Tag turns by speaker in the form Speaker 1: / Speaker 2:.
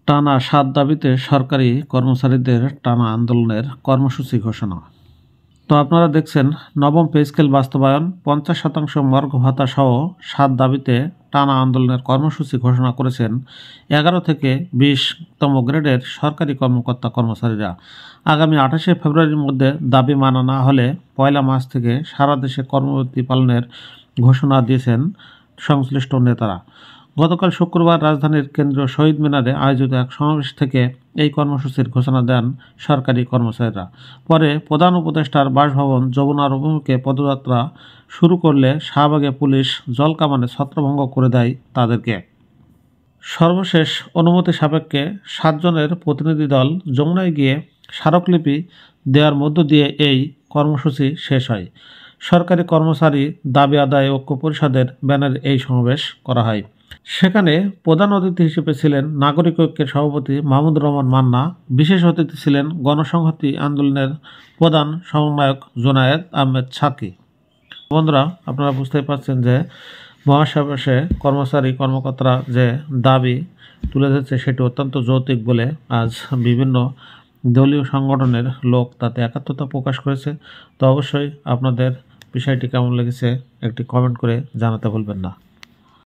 Speaker 1: টানা ৭ দাবিতে সরকারি কর্মচারীদের টানা আন্দোলনের কর্মসূচি ঘোষণা। তো আপনারা দেখছেন, নবম পে স্কেল বাস্তবায়ন, ৫০% মর্গ ভাতা সহ ৭ দাবিতে টানা আন্দোলনের কর্মসূচি ঘোষণা করেছেন ১১ থেকে ২০তম গ্রেডের সরকারি কর্মকর্তা কর্মচারীরা। আগামী ২৮শে ফেব্রুয়ারির মধ্যে দাবি মানা না হলে ১লা মার্চ থেকে সারা দেশে কর্মবিরতি পালনের ঘোষণা দিয়েছেন সংশ্লিষ্ট নেতারা। গতকাল শুক্রবার রাজধানীর কেন্দ্রীয় শহীদ মিনারে আয়োজিত এক সমাবেশ থেকে এই কর্মসূচির ঘোষণা দেন সরকারি কর্মচারীরা। পরে প্রধান উপদেষ্টার বাসভবন যমুনার অভিমুখে পদযাত্রা শুরু করলে শাহবাগে পুলিশ জলকামানে ছত্রভঙ্গ করে দেয় তাদেরকে। সর্বশেষ অনুমতি সাপেক্ষে ৭ জনের প্রতিনিধি দল যমুনায় গিয়ে স্মারকলিপি দেওয়ার মধ্য দিয়ে এই কর্মসূচি শেষ হয়। সরকারি কর্মচারী দাবি আদায় ঐক্য পরিষদের ব্যানারে এই সমাবেশ করা হয়। সেখানে প্রধান অতিথি হিসেবে ছিলেন নাগরিক ঐক্যের সভাপতি মাহমুদুর রহমান মান্না। বিশেষ অতিথি ছিলেন গণসংহতি আন্দোলনের প্রধান সমন্বয়ক জুনায়েদ আহমেদ সাকি। বন্ধুরা, আপনারা বুঝতেই পারছেন যে মহাসমাবেশে কর্মকর্তারা যে দাবি তুলে ধরছে সেটি অত্যন্ত যৌক্তিক বলে আজ বিভিন্ন দলীয় সংগঠনের লোক তাতে একাত্মতা প্রকাশ করেছে। তো অবশ্যই আপনাদের বিষয়টি কেমন লেগেছে একটি কমেন্ট করে জানাতে ভুলবেন না।